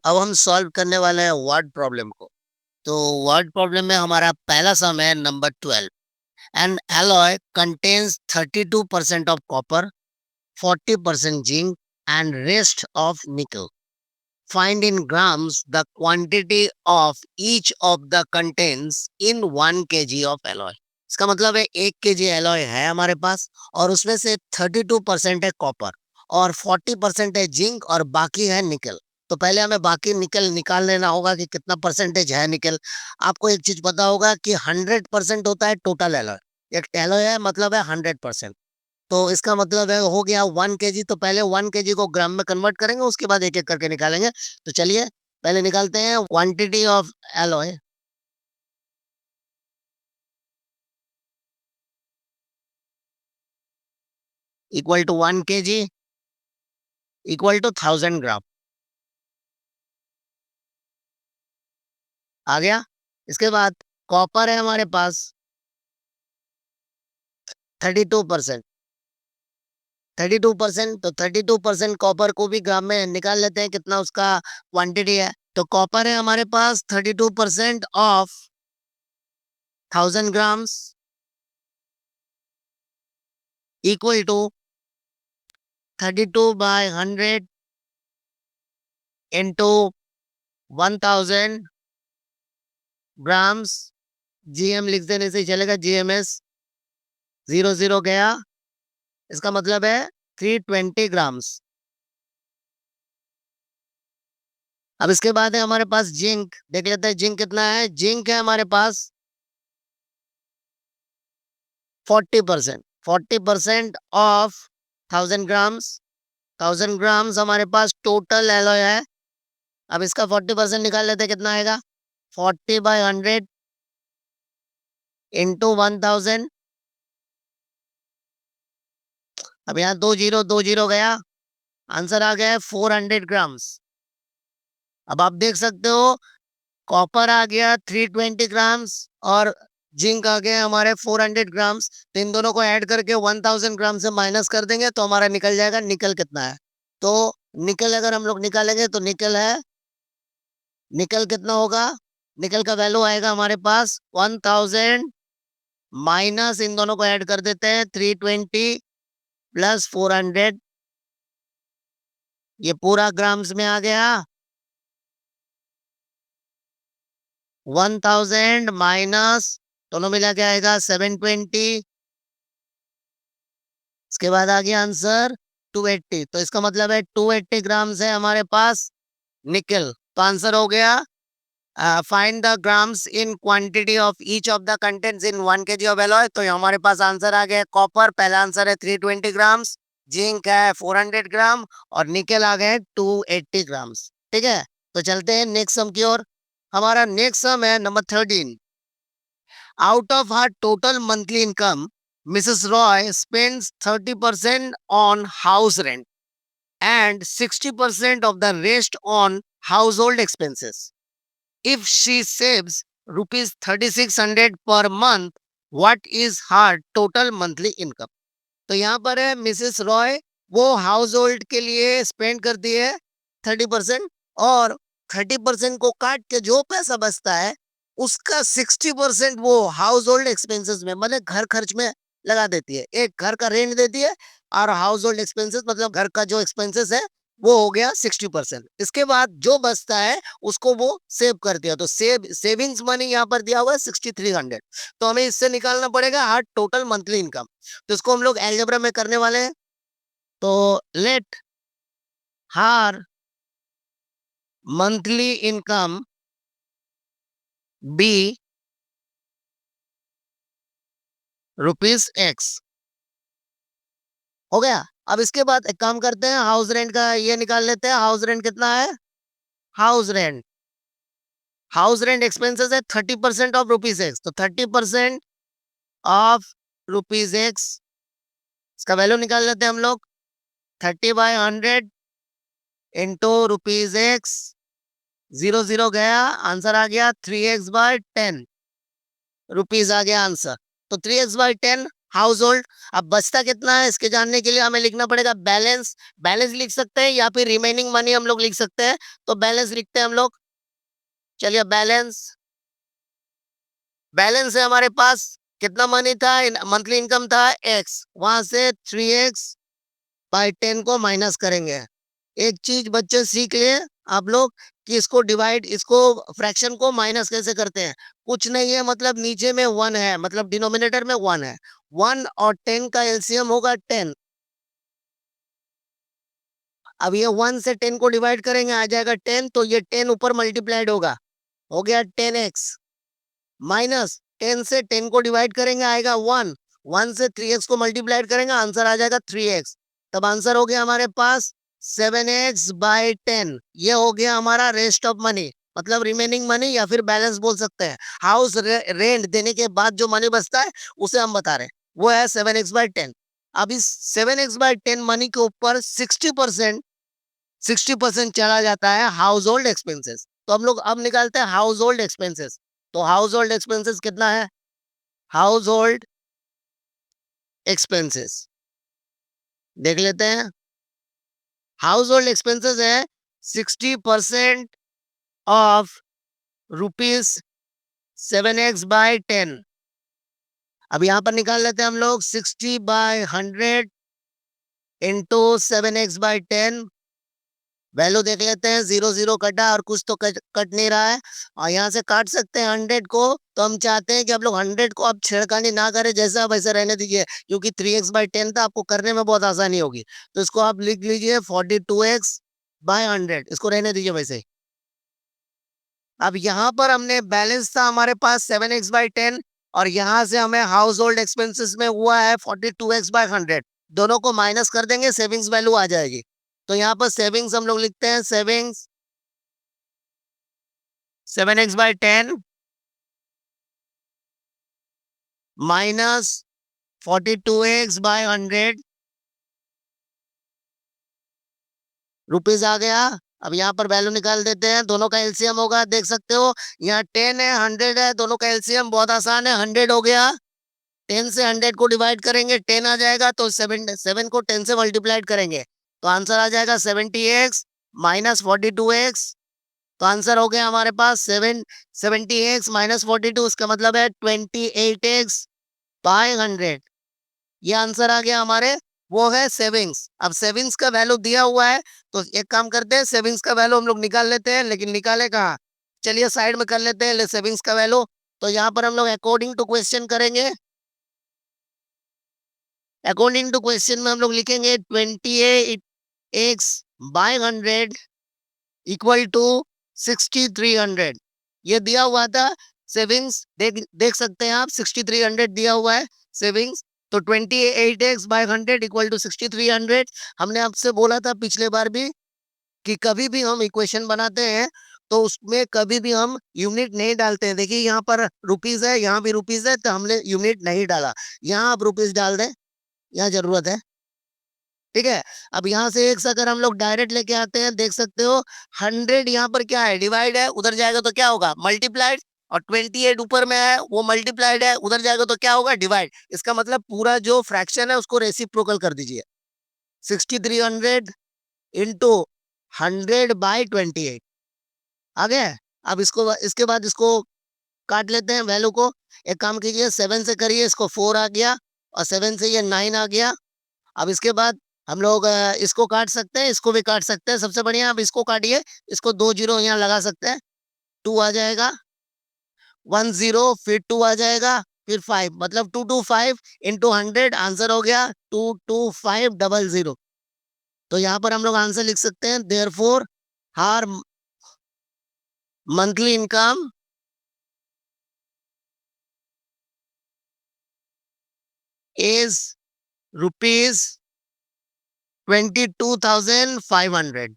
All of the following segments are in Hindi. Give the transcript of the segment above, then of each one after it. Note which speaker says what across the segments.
Speaker 1: अब हम सॉल्व करने वाले हैं वर्ड प्रॉब्लम को। तो वर्ड प्रॉब्लम में हमारा पहला सम है number 12। N alloy contains 32% of copper, 40% zinc and rest of निकल। Find in grams the quantity of each of the contains in 1 kg of alloy. इसका मतलब है 1 kg एलॉय है हमारे पास और उसमें से 32% है कॉपर और 40% है जिंक और बाकी है निकल। तो पहले हमें बाकी निकल निकाल लेना होगा कि कितना परसेंटेज है निकल। आपको एक चीज पता होगा कि 100% होता है टोटल एलॉय। एक एलॉय है मतलब है 100%। तो इसका मतलब है हो गया 1 kg। तो पहले 1 kg को ग्राम में कन्वर्ट करेंगे, उसके बाद एक एक करके निकालेंगे। तो चलिए पहले निकालते हैं quantity of alloy equal to 1 kg equal to 1000 gram. आ गया। इसके बाद कॉपर है हमारे पास 32%। 32%, तो 32% कॉपर को भी ग्राम में निकाल लेते हैं कितना उसका क्वांटिटी है। तो कॉपर है हमारे पास 32% of 1000 grams equal to 32/100 into 1000 grams. GM लिख देने से ही चलेगा, जीएमएस 00 गया। इसका मतलब है 320 ग्राम्स। अब इसके बाद है हमारे पास जिंक। देख लेते हैं जिंक कितना है। जिंक है हमारे पास 40%। 40% ऑफ 1000 ग्राम्स। 1000 ग्राम्स हमारे पास टोटल एलॉय है। अब इसका 40% निकाल लेते हैं कितना आएगा। 40/100 इंटू 1000। अब यहाँ 2 0 गया। आंसर आ गया है 400 ग्राम्स। अब आप देख सकते हो कॉपर आ गया 320 ग्राम्स और जिंक आ गया हमारे 400 ग्राम्स। तो इन दोनों को ऐड करके 1000 ग्राम से माइनस कर देंगे तो हमारा निकल जाएगा निकल कितना है। तो निकल अगर हम लोग निकालेंगे तो निकल है, निकल कितना होगा। निकल का वैल्यू आएगा हमारे पास 1000 माइनस इन दोनों को ऐड कर देते हैं 320 प्लस 400। ये पूरा ग्राम्स में आ गया। 1000 माइनस दोनों मिला के आएगा 720। इसके बाद आ गया आंसर 280। तो इसका मतलब है 280 ग्राम्स है हमारे पास निकल। तो आंसर हो गया find the grams in quantity of each of the contents in 1 kg of alloy. तो हमारे पास आंसर आ गया कॉपर पहला आंसर है 320 ग्राम्स, जिंक है 400 ग्राम और निकल आ गए 280 ग्राम्स। ठीक है। तो चलते हैं नेक्स्ट सम की ओर। हमारा नेक्स्ट सम है number 13। Out of her total monthly income, Mrs. Roy spends 30% on house rent and 60% of the rest on household expenses. If she saves rupees 3600 per month, what is her total monthly income? तो यहाँ पर है मिसेस रॉय, वो हाउस होल्ड के लिए स्पेंड करती है 30% और 30% को काट के जो पैसा बचता है उसका 60% वो हाउस होल्ड एक्सपेंसेस में मतलब घर खर्च में लगा देती है। एक घर का रेंट देती है और हाउस होल्ड एक्सपेंसेस मतलब घर का जो एक्सपेंसेस है वो हो गया 60%। इसके बाद जो बचता है उसको वो सेव कर दिया। तो सेविंग्स मनी यहाँ पर दिया हुआ है 6300। तो हमें इससे निकालना पड़ेगा हर टोटल मंथली इनकम। तो इसको हम लोग एलजेब्रा में करने वाले हैं। तो let her monthly income be ₹X। हो गया। अब इसके बाद एक काम करते हैं, हाउस रेंट का ये निकाल लेते हैं। हाउस रेंट कितना है। House rent, house rent expenses है 30% ऑफ ₹X। तो 30% ऑफ ₹X, इसका वैल्यू निकाल लेते हैं हम लोग। 30/100 इंटू ₹X। 00 गया। आंसर आ गया 3x/10 रुपीज आ गया आंसर। तो 3x/10 हाउस होल्ड। अब बचता कितना है इसके जानने के लिए हमें लिखना पड़ेगा बैलेंस। बैलेंस लिख सकते हैं या फिर रिमेनिंग मनी हम लोग लिख सकते हैं। तो बैलेंस लिखते हैं हम लोग। चलिए बैलेंस। बैलेंस है हमारे पास। कितना मनी था, मंथली इनकम था एक्स, वहां से 3x/10 को माइनस करेंगे। एक चीज बच्चे सीख लिए आप लोग कि इसको डिवाइड, इसको फ्रैक्शन को माइनस कैसे करते हैं। कुछ नहीं है, मतलब नीचे में 1 है, मतलब डिनोमिनेटर में 1 है। 1 और 10 का एलसीएम होगा 10। अब ये 1 से 10 को डिवाइड करेंगे, आ जाएगा 10, तो ये 10 ऊपर मल्टीप्लाइड होगा, हो गया 10x। माइनस 10 से 10 को डिवाइड करेंगे, आएगा 1। 1 से 3x को मल्टीप्लाइड करेंगे, आंसर आ जाएगा 3x। तब आंसर हो गया हमारे पास 7x/10। ये हो गया हमारा रेस्ट ऑफ मनी, मतलब रिमेनिंग मनी या फिर बैलेंस बोल सकते हैं। हाउस रेंट देने के बाद जो मनी बचता है उसे हम बता रहे हैं, वो है 7x/10। अब इस 7x/10 मनी के ऊपर 60% चला जाता है हाउस होल्ड एक्सपेंसेस। तो हम लोग अब निकालते हैं हाउस होल्ड एक्सपेंसेस। तो हाउस होल्ड एक्सपेंसेस कितना है, हाउस होल्ड एक्सपेंसेस देख लेते हैं। हाउस होल्ड एक्सपेंसेस है 60% ऑफ ₹7x/10। अब यहां पर निकाल लेते हैं हम लोग 60/100 इंटू 7x/10। वैल्यू देख लेते हैं, 0 0 कटा और कुछ तो कट नहीं रहा है, और यहाँ से काट सकते हैं 100 को। तो हम चाहते हैं कि आप लोग 100 को अब छेड़खानी ना करें, जैसा वैसे रहने दीजिए, क्योंकि 3x/10 था, आपको करने में बहुत आसानी होगी। तो इसको आप लिख लीजिए 42x/100, इसको रहने दीजिए वैसे ही। अब यहाँ पर हमने बैलेंस था हमारे पास 7x/10, और यहाँ से हमें हाउस होल्ड एक्सपेंसिस में हुआ है 42x/100। दोनों को माइनस कर देंगे, सेविंग्स वैल्यू आ जाएगी। तो यहाँ पर सेविंग्स हम लोग लिखते हैं, savings 7x/10 minus 42x/100 rupees आ गया। अब यहाँ पर वैल्यू निकाल देते हैं, दोनों का एलसीएम होगा, देख सकते हो यहाँ 10 है, 100 है, दोनों का एलसीएम बहुत आसान है, 100 हो गया। 10 से 100 को डिवाइड करेंगे, 10 आ जाएगा, तो 7 को 10 से मल्टीप्लाइड करेंगे, तो आंसर आ जाएगा 70x माइनस 42x। तो आंसर हो गया हमारे पास 70x माइनस 42, इसका मतलब है 28x/100। ये आंसर आ गया हमारे, वो है सेविंग्स। अब सेविंग्स का वैल्यू दिया हुआ है, तो एक काम करते हैं, सेविंग्स का वैल्यू हम लोग निकाल लेते हैं, लेकिन निकाले कहाँ, चलिए साइड में कर लेते हैं सेविंग्स का वैल्यू। तो यहाँ पर हम लोग अकॉर्डिंग टू क्वेश्चन करेंगे। अकॉर्डिंग टू क्वेश्चन में हम लोग लिखेंगे 28x/100 इक्वल टू 6300। ये दिया हुआ था सेविंग्स, देख देख सकते हैं आप, 6300 दिया हुआ है सेविंग्स। तो 28x/100 इक्वल टू 6300। हमने आपसे बोला था पिछले बार भी कि कभी भी हम इक्वेशन बनाते हैं तो उसमें कभी भी हम यूनिट नहीं डालते हैं। देखिए यहाँ पर रुपीज है, यहाँ भी रुपीज है, तो हमने यूनिट नहीं डाला। यहाँ आप रुपीज डाल दें, यहाँ जरूरत है, ठीक है। अब यहाँ से एक अगर हम लोग डायरेक्ट लेके आते हैं, देख सकते हो 100 यहाँ पर क्या है, डिवाइड है, उधर जाएगा तो क्या होगा, मल्टीप्लाइड। और 28 ऊपर में है, वो मल्टीप्लाइड है, उधर जाएगा तो क्या होगा, डिवाइड। इसका मतलब पूरा जो फ्रैक्शन है उसको रेसिप्रोकल कर दीजिए। 6300 इंटू 100/28 आ गया। अब इसको, इसके बाद इसको काट लेते हैं वैल्यू को। एक काम कीजिए, 7 से करिए, इसको 4 आ गया, और 7 से ये 9 आ गया। अब इसके बाद हम लोग इसको काट सकते हैं, इसको भी काट सकते हैं, सबसे बढ़िया अब इसको काटिए। इसको 2 जीरो यहाँ लगा सकते हैं, 2 आ जाएगा, 1 0, फिर 2 आ जाएगा, फिर 5, मतलब 225 इंटू 100, आंसर हो गया 22500। तो यहाँ पर हम लोग आंसर लिख सकते हैं, देयर फोर हार मंथली इनकम इज ₹22,500।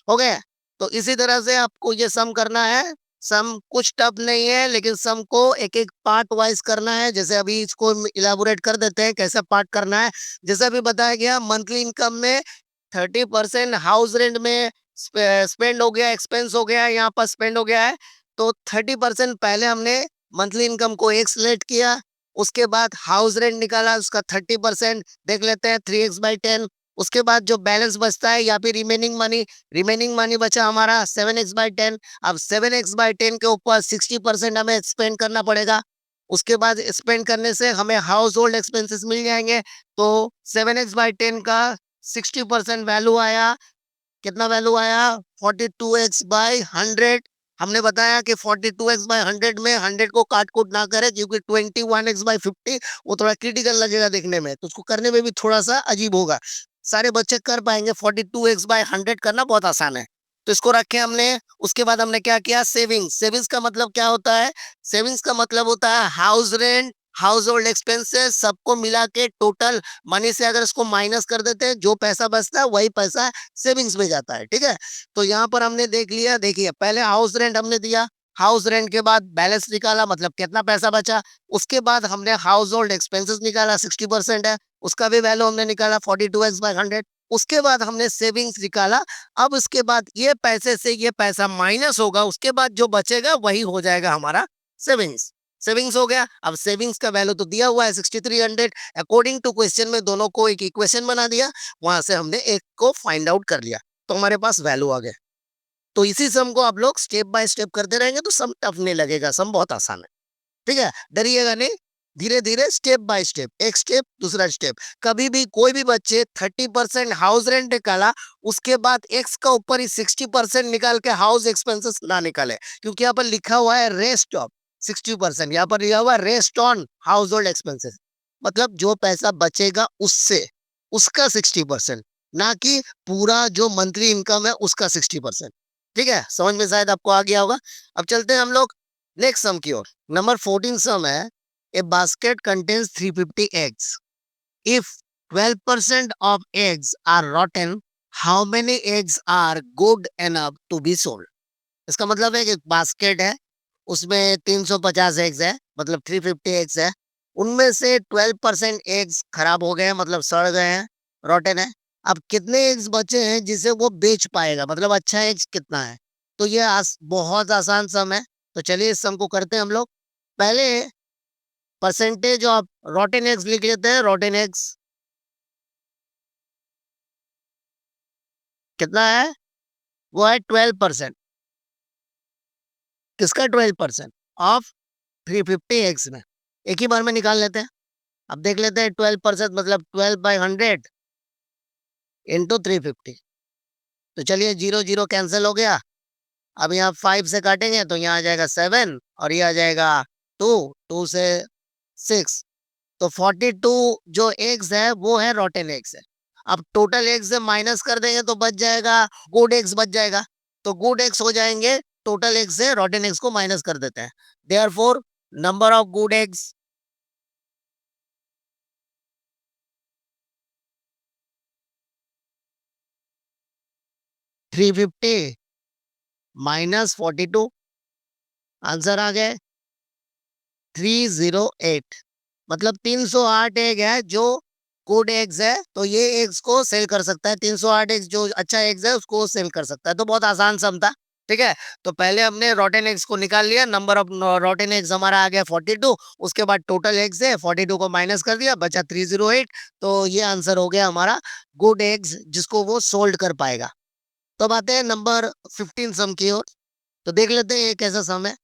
Speaker 1: हो गया। तो इसी तरह से आपको ये सम करना है। सम कुछ टफ नहीं है, लेकिन सम को एक एक पार्ट वाइज करना है। जैसे अभी इसको इलाबोरेट कर देते हैं कैसा पार्ट करना है। जैसे अभी बताया गया, मंथली इनकम में 30% हाउस रेंट में स्पेंड हो गया, एक्सपेंस हो गया, यहाँ पर स्पेंड हो गया है। तो 30% पहले हमने मंथली इनकम को एक सिलेक्ट किया, उसके बाद हाउस रेंट निकाला, उसका 30% देख लेते हैं, 3x/10। उसके बाद जो बैलेंस बचता है या फिर रिमेनिंग मनी बचा हमारा 7x/10। अब 7x/10 के ऊपर 60% हमें स्पेंड करना पड़ेगा। उसके बाद स्पेंड करने से हमें हाउस होल्ड एक्सपेंसेस मिल जाएंगे। तो 7x/10 का 60% वैल्यू आया, कितना वैल्यू आया? 42x/100। हमने बताया कि 42x/100 में 100 को काट कूट ना करें, क्योंकि 21x/50 वो थोड़ा क्रिटिकल लगेगा देखने में, तो उसको करने में भी थोड़ा सा अजीब होगा। सारे बच्चे कर पाएंगे, 42x/100 करना बहुत आसान है। तो इसको रखे हमने। उसके बाद हमने क्या किया? सेविंग्स का मतलब क्या होता है? सेविंग्स का मतलब होता है house rent, house hold expenses सबको मिला के टोटल मनी से अगर इसको माइनस कर देते हैं, जो पैसा बचता है वही पैसा सेविंग्स में जाता है। ठीक है, तो यहाँ पर हमने देख लिया। देखिए, पहले हाउस रेंट हमने दिया, हाउस रेंट के बाद बैलेंस निकाला, मतलब कितना पैसा बचा। उसके बाद हमने हाउस होल्ड एक्सपेंसेस निकाला, 60% है, उसका भी वैल्यू हमने निकाला 42x/100। उसके बाद हमने सेविंग्स निकाला। अब उसके बाद ये पैसे से ये पैसा माइनस होगा, उसके बाद जो बचेगा वही हो जाएगा हमारा सेविंग्स। सेविंग्स हो गया। अब सेविंग्स का वैल्यू तो दिया हुआ है 6300, अकॉर्डिंग टू क्वेश्चन में दोनों को एक इक्वेशन बना दिया, वहां से हमने एक को फाइंड आउट कर लिया, तो हमारे पास वैल्यू आ गया। तो इसी सम को आप लोग स्टेप बाय स्टेप करते रहेंगे तो सम टफ नहीं लगेगा, सम बहुत आसान है। ठीक है, डरिएगा नहीं, धीरे धीरे स्टेप बाय स्टेप, एक स्टेप दूसरा स्टेप। कभी भी कोई भी बच्चे 30% हाउस रेंट निकाला, उसके बाद एक्स का ऊपर ही 60% निकाल के हाउस एक्सपेंसेस ना निकाले, क्योंकि यहाँ पर लिखा हुआ है रेस्ट ऑफ 60%, यहाँ पर लिखा हुआ है rest on house hold expenses, मतलब जो पैसा बचेगा उससे, उसका 60%, ना कि पूरा जो मंथली इनकम है उसका 60%। ठीक है, समझ में शायद आपको आ गया होगा। अब चलते हैं हम लोग नेक्स्ट सम की ओर। नंबर 14 सम है, ए basket contains 350 eggs. If 12% of eggs are rotten, how many eggs are good enough to be sold? इसका मतलब है कि बास्केट है, उसमें 350 एग्स है, मतलब 350 एग्स है। उनमें से 12% एग्स खराब हो गए हैं, मतलब सड़ गए हैं, रॉटन है। अब कितने एग्स बचे हैं जिसे वो बेच पाएगा, मतलब अच्छा एग्स कितना है? तो ये बहुत आसान सम है। तो चलिए इस सम को करते हैं हम लोग। पहले परसेंटेज ऑफ रॉटन एग्स लिख लेते हैं। रॉटन एग्स कितना है? वो है 12%। किसका 12%? ऑफ 350 एग्स में। एक ही बार में निकाल लेते हैं। अब देख लेते हैं, 12% मतलब 12/100 इंटू 350। तो चलिए, जीरो जीरो कैंसिल हो गया। अब यहाँ 5 से काटेंगे तो यहाँ आ जाएगा 7, और ये आ जाएगा 2, 2 से 6। तो 42 जो एग्स है वो है रॉटन एग्स है। अब टोटल एग्स से माइनस कर देंगे तो बच जाएगा गुड एग्स बच जाएगा। तो गुड एग्स हो जाएंगे, टोटल एग्स से रॉटन एग्स को माइनस कर देते हैं। Therefore number of good eggs 350 minus 42, answer आ गए 308। मतलब 308 एग है जो गुड एग्स है, तो ये एग्स को सेल कर सकता है। 308 एग्स जो अच्छा एग्स है उसको सेल कर सकता है। तो बहुत आसान सम था। ठीक है, तो पहले हमने रॉटन एग्स को निकाल लिया, नंबर ऑफ रॉटन एग्स हमारा आ गया 42। उसके बाद टोटल एग्स है 42 को माइनस कर दिया, बचा 308। तो ये आंसर हो गया हमारा गुड एग्स, जिसको वो सोल्ड कर पाएगा। तो अब आते हैं नंबर 15 सम की ओर। तो देख लेते हैं ये कैसा सम है।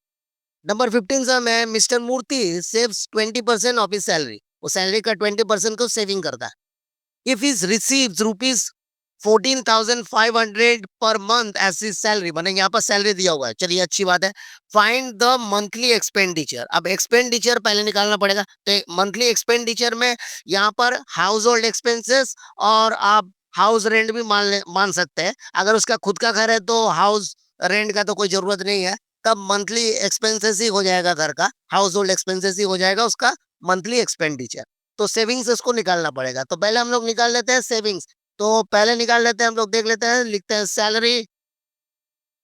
Speaker 1: नंबर 15 सम है, Mister Murthy saves 20% of his salary. वो सैलरी का 20% को सेविंग करता है। If is receives rupees 14,500 per month as his salary, माने यहाँ पर सैलरी दिया हुआ है, चलिए अच्छी बात है। Find the monthly expenditure. अब एक्सपेंडिचर पहले निकालना पड़ेगा, तो मंथली एक्सपेंडिचर में यहाँ पर हाउस होल्ड एक्सपेंसेस और आप हाउस रेंट भी मान सकते हैं। अगर उसका खुद का घर है तो हाउस रेंट का तो कोई जरूरत नहीं है, तब मंथली एक्सपेंसेस ही हो जाएगा घर का, हाउस होल्ड एक्सपेंसेस ही हो जाएगा उसका मंथली एक्सपेंडिचर। तो सेविंग्स इसको निकालना पड़ेगा, तो पहले हम लोग निकाल लेते हैं सेविंग्स। तो पहले निकाल लेते हैं हम लोग, देख लेते हैं, लिखते हैं सैलरी,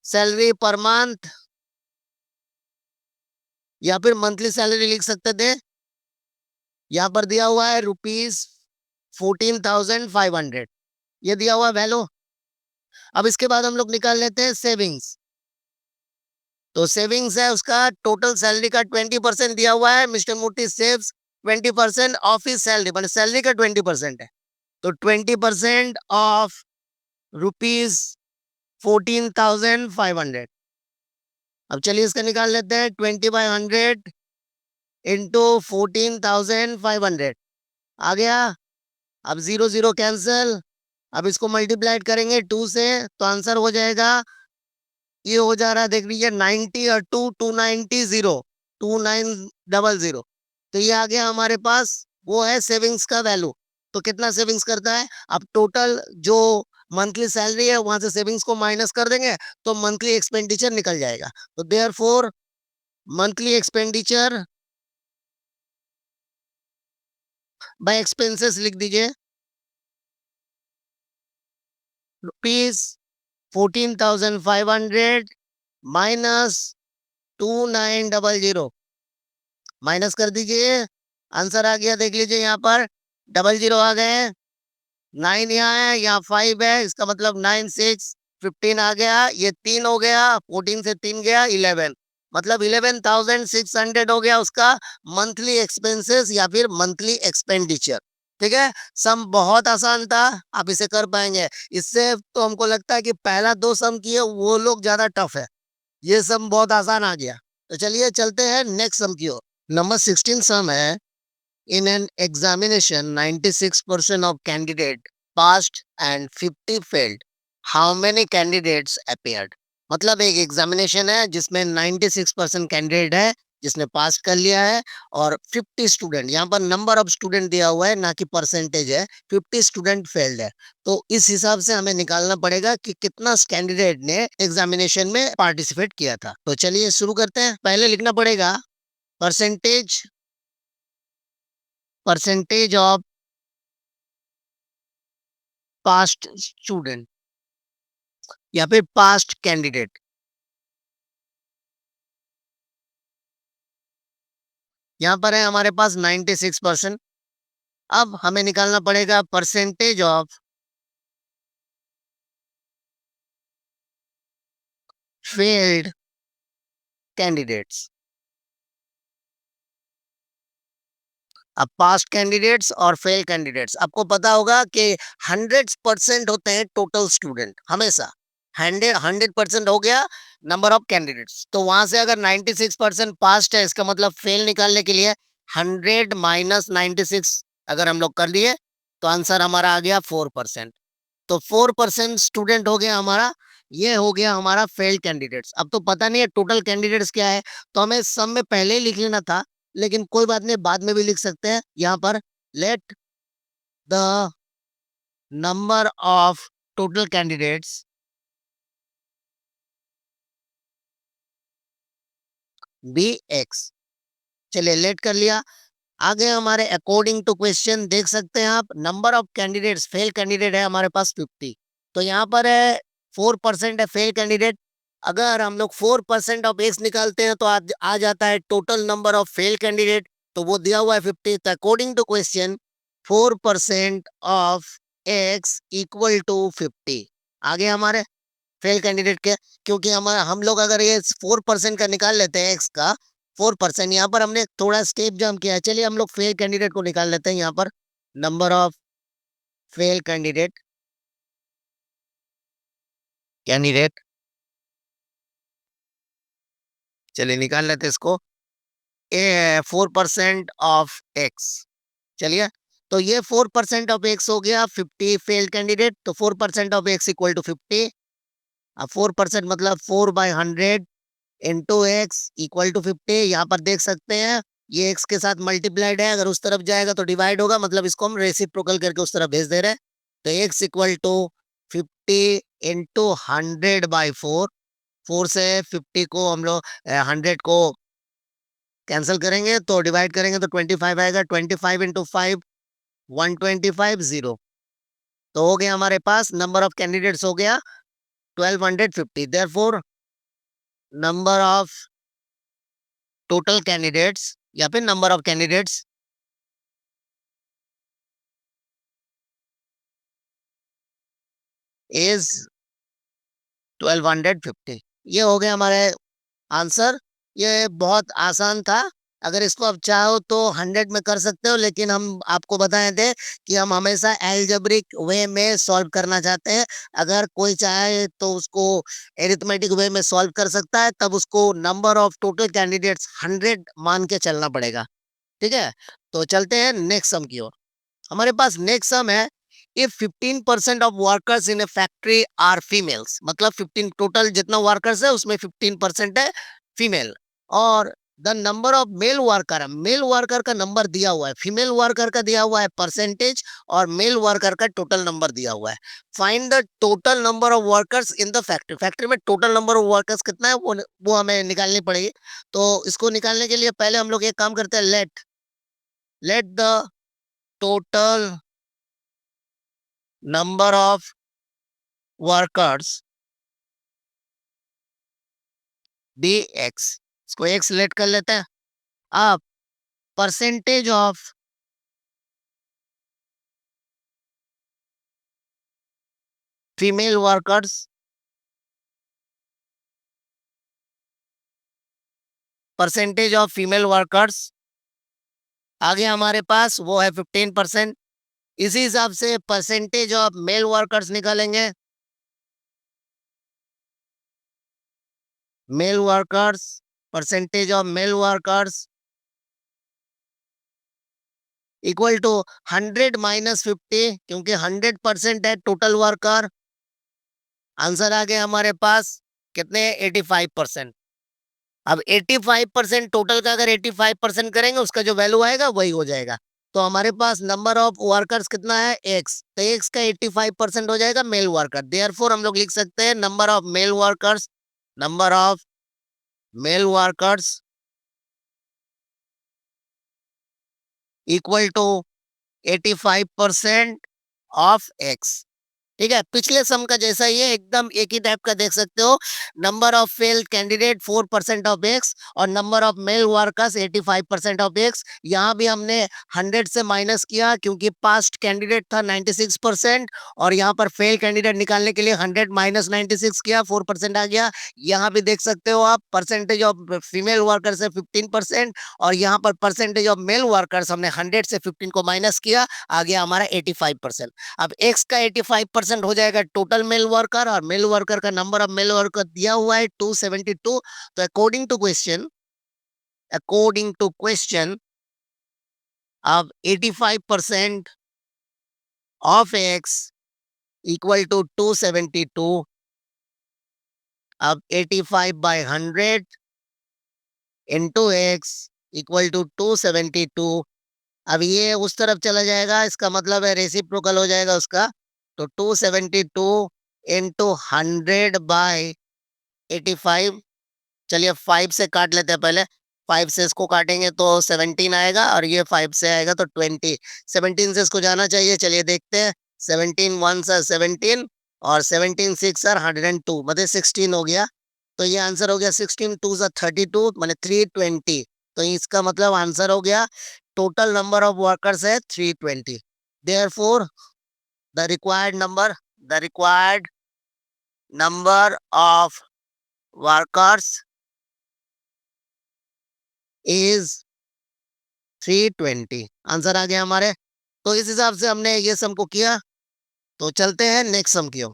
Speaker 1: सैलरी पर मंथ, या फिर मंथली सैलरी लिख सकते थे। यहाँ पर दिया हुआ है ₹14,500, ये दिया हुआ वैल्यू। अब इसके बाद हम लोग निकाल लेते हैं सेविंग्स। तो सेविंग्स है उसका टोटल सैलरी का 20% दिया हुआ है, Mister Murthy saves 20% of he salary, मतलब सैलरी का 20% है, तो 20% ऑफ ₹14,500। अब चलिए इसका निकाल लेते हैं, 20/100 इंटू 14,500 आ गया। अब जीरो जीरो कैंसिल, अब इसको मल्टीप्लाइड करेंगे 2 से, तो आंसर हो जाएगा, ये हो जा रहा है, देख लीजिए 90 और 290 जीरो 2900। तो ये आ गया हमारे पास, वो है सेविंग्स का वैल्यू। तो कितना सेविंग्स करता है, अब टोटल जो मंथली सैलरी है वहां से सेविंग्स को माइनस कर देंगे तो मंथली एक्सपेंडिचर निकल जाएगा। तो therefore monthly expenditure by expenses लिख दीजिए, ₹14,500 माइनस 2900, माइनस कर दीजिए, आंसर आ गया, देख लीजिए यहाँ पर डबल जीरो आ गए, 9 यहाँ है, यहाँ 5 है, इसका मतलब 9 6 15 आ गया, ये 3 हो गया, 14 से 3 गया 11, मतलब 11,600 हो गया उसका मंथली एक्सपेंसेस या फिर मंथली एक्सपेंडिचर। ठीक है, सम बहुत आसान था, आप इसे कर पाएंगे। इससे तो हमको लगता है कि पहला दो सम किए वो लोग ज्यादा टफ है, ये सम बहुत आसान आ गया। तो चलिए चलते हैं नेक्स्ट सम की ओर। नंबर 16 सम है, in an examination 96% of candidate passed and 50 failed, how many candidates appeared? मतलब एक एग्जामिनेशन है जिसमें 96% कैंडिडेट है जिसने पास कर लिया है, और 50 स्टूडेंट, यहाँ पर नंबर ऑफ स्टूडेंट दिया हुआ है ना कि परसेंटेज है, 50 स्टूडेंट फेल्ड है। तो इस हिसाब से हमें निकालना पड़ेगा कि कितना कैंडिडेट ने एग्जामिनेशन में पार्टिसिपेट किया था। तो चलिए शुरू करते हैं, पहले लिखना पड़ेगा percentage, percentage of past student या फिर पास्ट कैंडिडेट। यहाँ पर है हमारे पास 96%। अब हमें निकालना पड़ेगा परसेंटेज ऑफ फेल्ड कैंडिडेट्स। अब पास्ट कैंडिडेट्स और फेल कैंडिडेट्स, आपको पता होगा कि 100% होते हैं टोटल स्टूडेंट हमेशा, 100% हो गया नंबर ऑफ कैंडिडेट्स, तो वहां से अगर 96% पास्ट है इसका मतलब फेल निकालने के लिए 100 माइनस 96 अगर हम लोग कर लिए तो आंसर हमारा आ गया 4%। तो 4% स्टूडेंट हो गया हमारा, ये हो गया हमारा फेल्ड कैंडिडेट्स। अब तो पता नहीं है टोटल कैंडिडेट्स क्या है, तो हमें सब में पहले ही लिख लेना था, लेकिन कोई बात नहीं, बाद में भी लिख सकते हैं। यहाँ पर let the number of total candidates be X. चलिए लेट कर लिया, आगे हमारे अकॉर्डिंग टू क्वेश्चन देख सकते हैं आप, number of candidates fail candidate है हमारे पास 50, तो यहाँ पर है 4% है फेल कैंडिडेट। अगर हम लोग 4% ऑफ एक्स निकालते हैं तो आ जाता है total number of fail candidate, तो वो दिया हुआ है 50। तो according to question 4% of X equal to 50 आगे हमारे फेल कैंडिडेट के, क्योंकि हम लोग अगर ये 4% का निकाल लेते हैं एक्स का 4%, यहाँ पर हमने थोड़ा स्टेप जंप किया है। चलिए हम लोग फेल कैंडिडेट को निकाल लेते हैं, यहाँ पर number of fail candidate, candidate, चलिए निकाल लेते हैं इसको, ए 4% ऑफ एक्स। चलिए, तो ये 4% ऑफ एक्स हो गया 50 फेल कैंडिडेट, तो 4% ऑफ एक्स इक्वल टू 50। अब 4% मतलब 4/100 इंटू एक्स इक्वल टू 50, यहाँ पर देख सकते हैं ये एक्स के साथ मल्टीप्लाइड है, अगर उस तरफ जाएगा तो डिवाइड होगा, मतलब इसको हम रेसिप्रोकल करके उस तरफ भेज दे रहे हैं। तो एक्स इक्वल टू 50 इंटू 100/4, 4 से 50 को हम लोग 100 को कैंसिल करेंगे तो डिवाइड करेंगे तो 25 आएगा, 25 इंटू 5 125 जीरो। तो हो गया हमारे पास नंबर ऑफ कैंडिडेट्स हो गया 1250, therefore number of total candidates या फिर नंबर ऑफ कैंडिडेट्स इज 1250। ये हो गया हमारे आंसर, ये बहुत आसान था, अगर इसको आप चाहो तो 100 में कर सकते हो, लेकिन हम आपको बताए थे कि हम हमेशा एल्जेब्रिक वे में सॉल्व करना चाहते हैं। अगर कोई चाहे तो उसको एरिथमेटिक वे में सॉल्व कर सकता है, तब उसको नंबर ऑफ टोटल कैंडिडेट्स 100 मान के चलना पड़ेगा। ठीक है, तो चलते हैं नेक्स्ट सम की ओर। हमारे पास नेक्स्ट सम है, if 15% of workers in a factory are females, मतलब 15 टोटल जितना वर्कर्स है उसमें 15% है फीमेल, और the number of male worker, male worker का नंबर दिया हुआ है, फीमेल वर्कर का दिया हुआ है परसेंटेज, और मेल वर्कर का टोटल नंबर दिया हुआ है। Find the total number of workers in the factory, factory में टोटल नंबर ऑफ वर्कर्स कितना है वो हमें निकालनी पड़ेगी। तो इसको निकालने के लिए पहले हम लोग एक काम करते हैं, लेट द टोटल number of workers be x, इसको x लेट कर लेते हैं। अब percentage of female workers, percentage of female workers आगे हमारे पास वो है 15%। इसी हिसाब से परसेंटेज ऑफ मेल वर्कर्स निकालेंगे, male workers, percentage of male workers equal to 100 minus 50, क्योंकि 100% है टोटल वर्कर। आंसर आ गया हमारे पास कितने, 85%। अब 85% टोटल का अगर 85% करेंगे, उसका जो वैल्यू आएगा वही हो जाएगा। तो हमारे पास नंबर ऑफ वर्कर्स कितना है, एक्स, तो एक्स का 85% हो जाएगा मेल वर्कर। देयरफॉर हम लोग लिख सकते हैं number of male workers, number of male workers equal to 85% of X. ठीक है, पिछले सम का जैसा ही है, एकदम एक ही टाइप का देख सकते हो। Number of fail candidate 4% of X, और number of male workers 85% of X. यहाँ भी हमने 100 से माइनस किया, क्योंकि पास्ट कैंडिडेट था 96%, और यहाँ पर फेल कैंडिडेट निकालने के लिए 100 माइनस 96 किया, 4% आ गया। यहाँ भी देख सकते हो आप, परसेंटेज ऑफ फीमेल वर्कर्स है 15%, और यहाँ पर परसेंटेज ऑफ मेल वर्कर्स हमने 100 से 15 को माइनस किया, आ गया हमारा 85%। अब x का 85% हो जाएगा टोटल मेल वर्कर, और मेल वर्कर का नंबर ऑफ मेल वर्कर दिया हुआ है 272। तो अकॉर्डिंग टू क्वेश्चन अब 85% ऑफ x इक्वल टू 272। अब 85/100 इंटू एक्स इक्वल टू 272। अब ये उस तरफ चला जाएगा, इसका मतलब है रेसिप्रोकल हो जाएगा उसका। तो 272 इंटू 100/85। चलिए 5 से काट लेते हैं पहले। 5 से इसको काटेंगे तो 17 आएगा, और ये 5 से आएगा तो 20। 17 से इसको जाना चाहिए, चलिए देखते हैं। 17 1 सर 17, और 17 6 सर 102, मतलब 16 हो गया। तो ये आंसर हो गया 16 2 सर 32, मैंने 320। तो इसका मतलब आंसर हो गया टोटल नंबर ऑफ वर्कर्स है 320। Therefore the required number the required number of workers is 320। Answer आ गया हमारे। तो इस हिसाब से हमने ये सम को किया। तो चलते हैं नेक्स्ट सम की ओर।